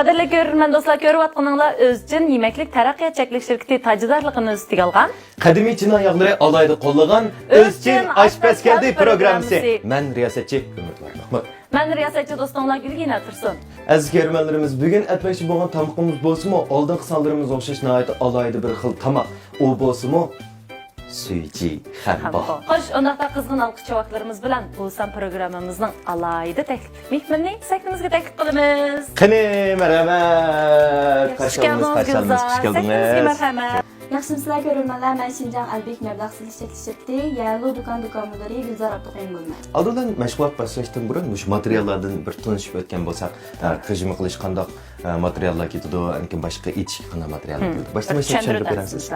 Qadrli ko'rurman do'stlar, ko'rayotganinglar o'zchin yemeklik taraqqiyot cheklik shirkati tajribalarini o'z ichiga olgan. Qadimiy Chin oyoqlari alayda qo'llagan O'zchin oshpazkardi programmasi. Men riyosatchi Umidvar Mahmud. Men riyosatchi do'stinglar Gulgina Tursun. Aziz ko'rmanlarimiz, bugun atmoqchi bo'lgan tamoqimiz bo'lsa-mu, oldingi sonlarimiz o'xshash nihoyat alayda bir xil tamoq. U bo'lsa-mu suychi xambo. Xo'sh, undaqda qizg'in olqishchivoqlarimiz bilan bo'lsam programmamizning alayda taklif mehmonning saktimizga taklif qilamiz. Qani, marhamat. Xush keldingiz. Marhamat. Yaxshimizlar ko'rurmanlar, men Shinjang Albek mablag' silish shirkati Yallo do'kon mudiri Gulzor Abduqayimova. Oldindan mashg'ulot boshlashdan burun mush materiallardan bir tanishib o'tgan bo'lsak, qijimi qilish qanday materiallar ketadi, lekin boshqa ichki qanday materiallar ketadi. Boshqa tushuntirib berasiz.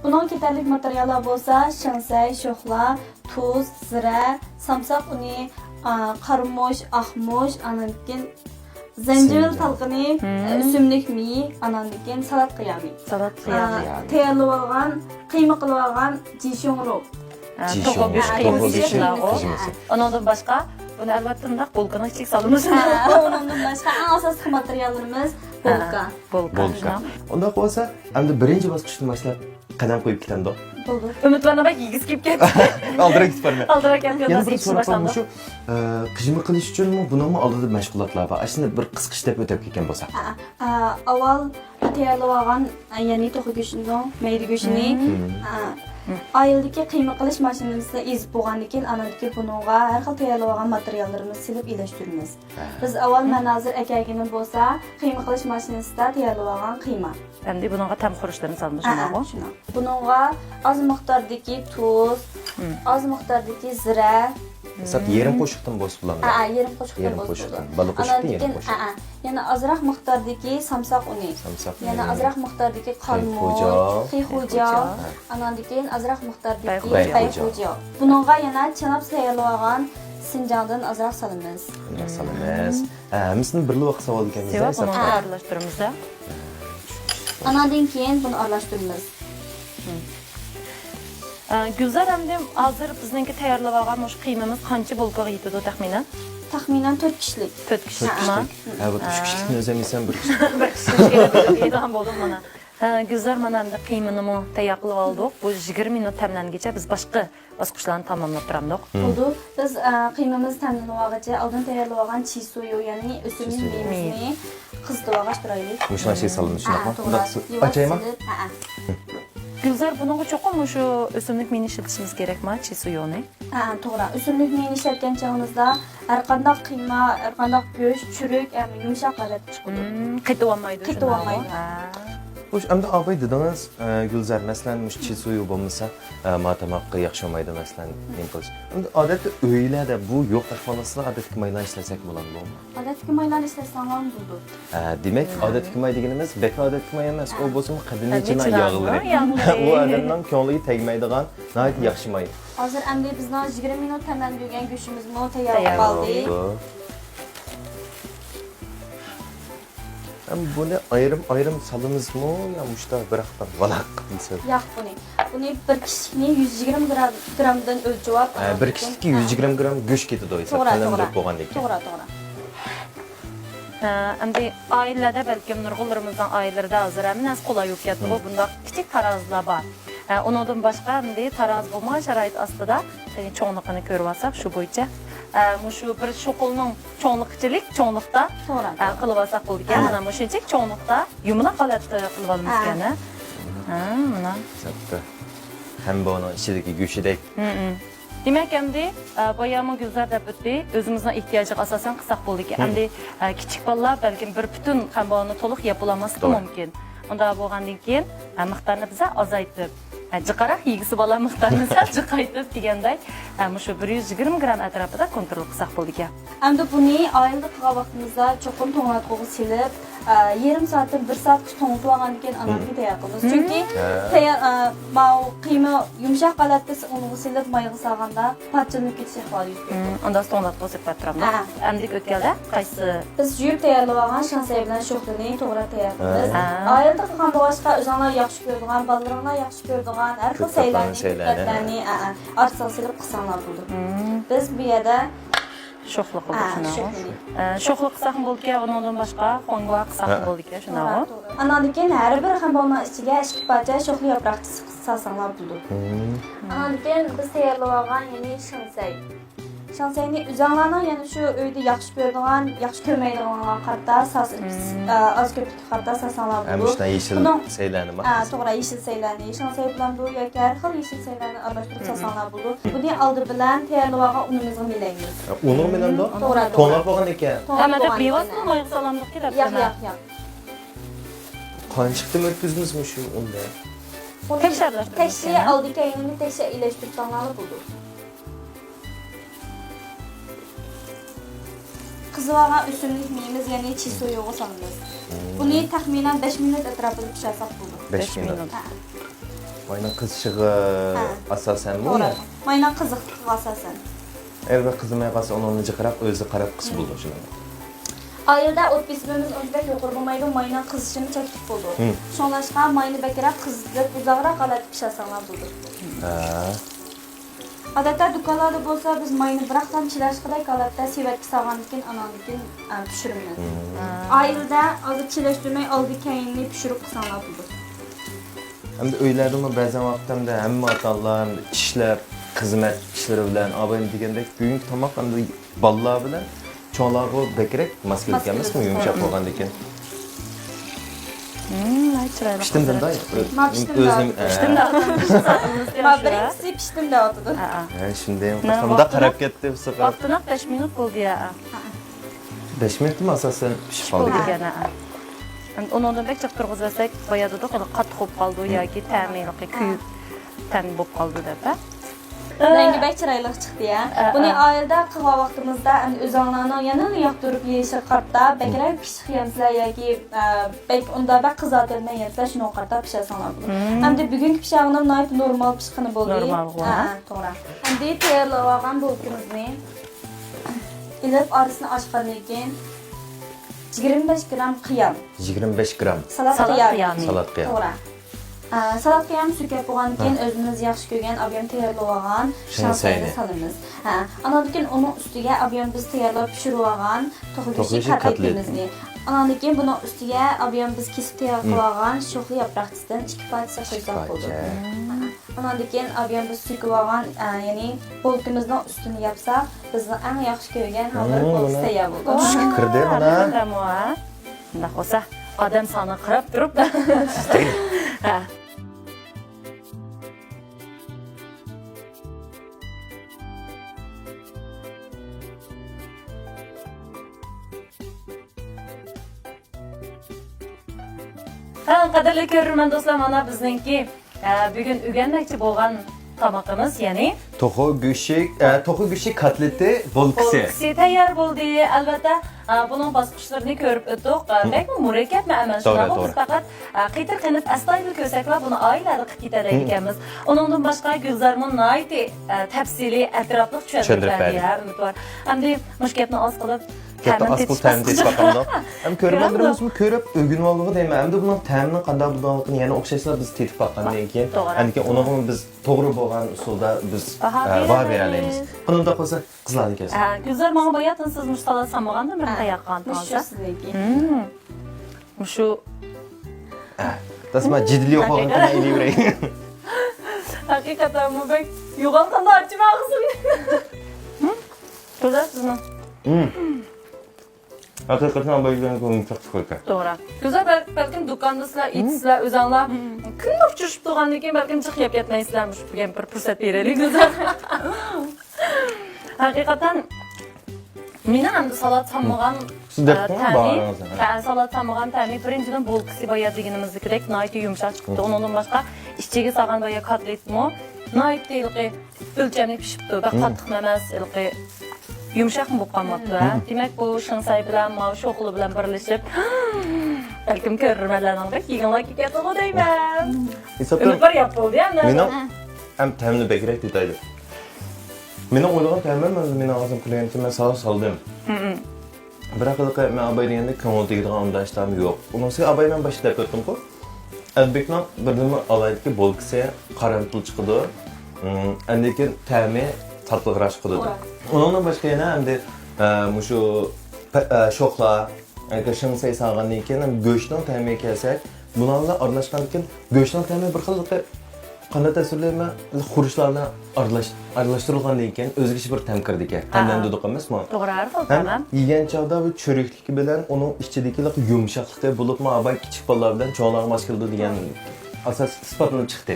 Bunun ketarlik materiallar bo'lsa, shansay, sho'xla, tuz, zira, samsaq uni, qarmosh, ahmosh, anankin zencevil talqini, sümlük mi, anankin salat qiyami. Salat qiyami. Tayyorlab olgan, qiyma qilib olgan jishonro. To'g'ri qiyma. Ondan boshqa buni albatta undaq bolkani ichiga solamiz. Ondan boshqa eng asosiy materiallarimiz bolka. Bolka. Unda bo'lsa, endi birinchi bosqichdan boshlab qadam qo'yib ketamiz. Bo'ldi. Umidvarni bak yig'iz kelib ketdi. Aldirak ketib. Aldirak kelib Yana bir so'roq shu, qijimi qilish uchunmi, bunimi oldida mashg'ulotlar bor. Aslida bir qisqichtab o'tib ketgan bo'lsa. Avval tayyorlab olgan, ya'ni to'g'ri go'shtni, mayda go'shtni ayildagi qiyma qilish mashinamizda ezib bo'lgandan keyin anadagi bunga har xil tayyorlab olgan materiallarimizni silib ilashtiramiz. Biz avval manazir akagini bo'lsa, qiyma qilish mashinasida tayyorlab olgan qiyma. Endi bunga tam xurishlarini solamiz, shunaqmi? Bunga oz miqdordagi tuz, oz miqdordagi zira, Sat yerim qo'shiqdan bosib bo'ladi. Yerim qo'shiqdan bosib bo'ladi. Baliq qo'shiqdan yerim qo'shiq. Yana ozroq miqdordagi samsaq uni. Yana ozroq miqdordagi qalmoq, xiyxuja, andan keyin ozroq miqdordagi bayxuja. Bunga yana chanab tayyorlagan Sinjangdan ozroq solamiz. Misni birli vaqt savol ekanmiz. Buni aralashtiramiz. Andan keyin buni aralashtiramiz. Gulzor endi hozir bizningki tayyorlab olgan o'sha qiymamiz qancha bo'lkaga yetadi taxminan? Taxminan 4 kishilik. 4 kishilikmi? Ha, bu 3 kishilikni o'zamisan bir kishi. Bir kishilik deydigan bo'ldim mana. Gulzor mana endi qiymanimi tayyor qilib oldik. Bu 20 minut tamlangacha biz boshqa bosqichlarni tamomlab turamiz. Bo'ldi. Biz qiymamiz tamlangangacha oldin tayyorlab olgan chisuyu, ya'ni o'simlik mevasini qizitib olgach turaylik. Mushuna şey solamiz, shunaqmi? Ochaymi? Gulzor, bunga cho'qim shu o'simlik meni ishlatishimiz kerakmi, chisuyoni? To'g'ri. O'simlik meni ishlatgan chog'imizda har qanday qiyma, har qanday go'sht, churuk, yumshoq holatda chiqadi. Qitib olmaydi. Qitib olmaydi. Xo'sh, endi avval dedingiz, Gulzor, masalan, mush chisuyu bo'lmasa, matamoqqa yaxshi olmaydi, masalan, nima qilish. Endi odatda uylarda bu yo'q ahvolasida odatda maydan ishlasak bo'ladimi? Odatda maydan ishlasak ham bo'ladi. Demak, odatda may deganimiz bek odatda may emas, u bo'lsa qadimiy Chin yog'lari. U odamning ko'ngliga tegmaydigan, nihoyat yaxshi may. Hozir endi bizning 20 minut tamamlab yurgan go'shtimizni tayyor qildik. Buni ayrim salamizmi yo mushta biraqdan valaq qilsak? Yo'q, buni bir kishikni 120 gramdan o'lchab olib, bir kishikka 120 gram go'sht ketadi oysa, qalamdirib bo'lgandan keyin. To'g'ri. Endi oilada balkim nurg'unlarimizning oilalarida hozir ham nas qulay bo'lib ketdi. Bu bunday kichik tarozilar bor. Undan boshqa endi taroz bo'lmagan sharoit ostida, ya'ni cho'nliqini ko'rib olsak, shu bo'yicha shu bir sho'qulning cho'nliqda qilib olsak bo'ldi ekan. Mana mushunchalik cho'nliqda yumaloq holatda qilib olamiz ekan. Mana. Katta. Ham buni ichidagi go'shtdek. Demak, endi boyami Gulzor deb o'tdi, o'zimizning ehtiyojiga asosan qilsak bo'ldi ekan. Endi kichik bolalar balkim bir butun qamboni to'liq yeb olmasligi mumkin. Unda bo'lgandan keyin miqdorni biza ozaytib jiqaroq yegisi bola miqdorini jiqaytib deganday shu 120 gram atrofida kontrol qilsak bo'ldi ekan. Endi buni oilada qilgan vaqtimizda cho'qim to'ng'atqo'g'i silib, yarim soatdan 1 soat to'ng'itib olgandan keyin anamga tayyor qilamiz. Chunki qiyma yumshoq holatda uni silib mayga solganda parchalanib ketish ehtimoli yuz beradi. Unda to'ng'atqo'g'i sepib turamiz. Endi o'tganda qaysi biz yuvib tayyorlab olgan shansay bilan sho'xlini to'g'ri tayyor qilamiz. Oilada qilgan boshqa o'zinglar yaxshi ko'radigan, bolalarga yaxshi ko'radigan har xil saylarni artsan silib qilsanglar bo'ldi. Biz bu yerda Sho'xliq bo'ldi shuna. sho'xli. Sho'xliq qilsam bo'ldi, undan boshqa xongva qilsam bo'ldi shuna. Anandan keyin har bir hambolma ichiga 2 parcha sho'xli yaproq salsanlar bo'ldi. Anandan keyin biz tayyorlab olgan ya'ni shinsay. Shinsayni o'zinglarning yana shu uyda yaxshi ko'radigan, yaxshi ko'rmaydigan qarta az ko'plik qarta salsanlar Ham bo'ldi. shunday yeşil saylanib. To'g'ri, yeşil saylarni, shinsay bilan bu yoki har xil yeşil saylarni aralashtirib salsanlar bo'ldi. Buni oldi bilan tayyorlab olgan unimizni milaymiz. Uni bilan da To'g'ri. to'g'ri bo'lgan ekan. Hamada bevosita moy salamliq kelib Yo'q. Qanchiqdan o'tkazmizmi shu unda? Tekshir oldi keyinni tekshir ilashtirib salsanlar bo'ldi. Qizilog'a o'simlik meyimiz, ya'ni chi suyug'i solamiz. Buni taxminan 5 minut atrofida pishirsak bo'ldi. 5 minut. Mayning qizishig'i asosanmi ular? Mayning qiziqligi asosan. Elbet qizimay qolsa uni jiqirab o'zi qarab qis bo'ldi shuni. Oyilda o't besimimiz unchalik yuqori bo'lmaydi, mayning qizishini chekib bo'ldi. Shunlashqa mayni bakrab qizdirib uzoqroq qalat pishirsanlar bo'ldi. Odatda do'konlarda bo'lsa biz mayni biraqdan chilashqiday qalatda sevatga solgandan keyin anandan keyin pishiramiz. Oyilda hozir chilashtirmay oldi keyinni pishirib qilsanlar bo'ldi. Hamda uylardami ba'zan vaqtda hamma ota-onalar ishlab, xizmat ishlari bilan obayni degandek bugungi tomoq hamda bolalar bilan cho'nglarga bekrak mos kelganmizmi yumshoq bo'lgandan keyin. Chiroyli. Pishdimda Pishdim da. Ma birinchisi pishdim da o'tdi. Shunday qafamda qarab ketdi bu safar. Vaqtini 5 minut bo'ldi ya. 5 minutmi asosan pishib qoldi. Undan bek chiqib turg'izsak, boyada qattiq bo'lib qoldi yoki ta'minli kuyib tan bo'lib qoldi deb. Rengi bek chiroyli chiqdi ya. Buni oyilda qilgan vaqtimizda o'zinglarning yana yoqtirib yeyishi qarta bekrak pishiq yemsizlar yoki bek unda bek qizartirmay yemsizlar shuni qarta pishirsanlar bo'ladi. Hamda bugungi pishog'im normal pishqini bo'ldi. To'g'ri. Hamda tayyorlab olgan bo'lkimizni ilib orasini ochgandan keyin 25 gram qiyam. 25 gram. Salat qiyam. Salat qiyam. To'g'ri. Salat qiyam suyab bo'lgandan keyin o'zimiz yaxshi ko'rgan ob'yam tayyorlab olgan shansayni solamiz. Andan keyin uni ustiga ob'yam biz tayyorlab pishirib olgan to'g'ri kotletimizni. Andan keyin buni ustiga ob'yam biz kesib tayyorlab olgan sho'xli yaproqchidan 2 parcha qo'ysak bo'ldi. Andan keyin ob'yam biz suyib olgan, ya'ni bolkimizning ustini yapsak, bizni eng yaxshi ko'rgan hamir bolsa tayyor bo'ldi. Tushga kirdi mana. Unda bo'lsa odam soni qarab turib. Qadrli ko'rurman do'stlar, mana bizningki bugun o'rganmoqchi bo'lgan tomoqimiz, ya'ni to'qi go'shti kotleti bolkisi. Bolkisi tayyor bo'ldi. Albatta, buning bosqichlarini ko'rib o'tdik. Bek murakkabmi amal shuna. Biz faqat qitir qilib astoydil ko'rsaklar buni oilada qilib ketar ekanmiz. Undan boshqa Gulzarmon nayti tafsiliy atrofli tushuntirib umid bor. Hamda mushkatni oz qilib Katta asıl təmin etib baxamda. Həm görməndirimizni görüb öyrənib aldığını deyim. Həm də bunun təminin qanday olduğunu, yəni oxşayışlar biz tetib baxandan keyin, yəni ki onu biz to'g'ri bo'lgan usulda biz baho beramiz. Bunun da qo'sa qizlarni kelsin. Gulzar menga boyatin siz mushtala samog'anda bir tayoqqan hozir. Mushu Tasma jiddiliy bo'lgan ilayveray. Haqiqatan bu bek yo'g'alqanda archimag'izim. Gulzar sizmi? Haqiqatan bo'lgan yumshoq chiqdi. To'g'ri. Gulzar balkim do'konda sizlar itsizlar, o'zinglar kunni uchirib turgandan keyin balkim chiqib ketmaysizlarmish, degan bir fursat beraylik Gulzar. Haqiqatan meni ham salat samog'an salat samog'an ta'mi birinchidan bolkisi boya deganimizdek nayti yumshoq chiqdi. Undan boshqa ichiga solgan boya kotletmi, nayti o'lchamli pishibdi, qattiq emas, yumshoq bo'lib qolmoqda. Demak, bu shinsay bilan, sho'xli bilan birlashib, balkim ko'rmalarning bek yeganlar ketadi deyman. Umid bor yap bo'ldi endi. Meni ham ta'mini bekrak tutaydi. Meni o'ylagan ta'mim meni og'zim klientga men soldim. Biroq men abay deganda ko'ngil tegadigan undashtam yo'q. Unisiga abay men boshlab o'tdim-ku. Albekman birdimi olaylikki bolkisi qarantul chiqdi. Endi keyin ta'mi tatliqroq chiqdi. Undan boshqa yana endi Şu şoxlar, agar shinsay salgandan keyin ham go'shtning ta'miga kelsak, bunlarla aralashgandan keyin go'shtning ta'mi bir xil qanday tasvirlaymi? Xurishlarni aralashtirilgandan keyin o'zgacha bir ta'm kirdi ekan. Tanlandiq emasmi? To'g'ri, Hem tamam. yegan chog'da bu cho'rikligi bilan uning ichidagi yumshoqligi bo'libmi, abay kichik bolalar bilan cho'g'larga mos keldi degan asos isbotlanib chiqdi.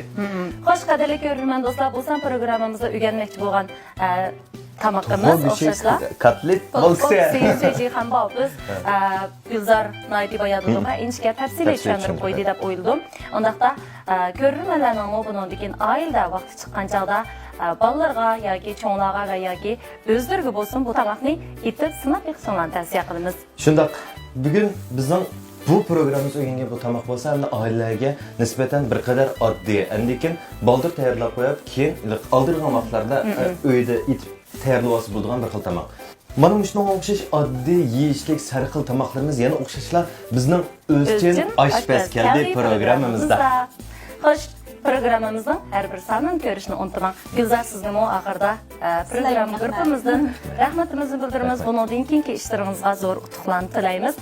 Xo'sh, qadrli ko'rurman do'stlar, bo'lsam programmamizda o'rganmoqchi bo'lgan tamoqimiz o'xshashlar. Kotlet bo'lsa. Seyirci ham bor. Biz Gülzar Naydiboyadovga inchga tafsiliy tushuntirib qo'ydi deb o'yladim. Undaqda ko'rurmanlarning bundan oilda vaqti chiqqan chog'da bolalarga yoki cho'nglarga yoki o'zlariga bo'lsin bu tamoqni etib sinab yiqishinglarni tavsiya qilamiz. Shundoq, bugun bizning bu programmamiz o'yinga bu tamoq bo'lsa, hamda oilalarga nisbatan bir qadar oddiy, lekin baldir tayyorlab qo'yib, keyin oldirgan vaqtlarda uyda etib tayyorlab olsa bo'ladigan bir xil tamoq. Mana shunga o'xshash oddiy yeyishlik sarxil tamoqlarimiz yana o'xshashlar bizning O'zchin oshpaz keldi programmamizda. Xo'sh, programmamizning har bir sonini ko'rishni unutmang. Gulzar, sizga oxirida program guruhimizdan rahmatimizni bildiramiz. Bundan keyingi ishlaringizga zo'r utuqlarni tilaymiz.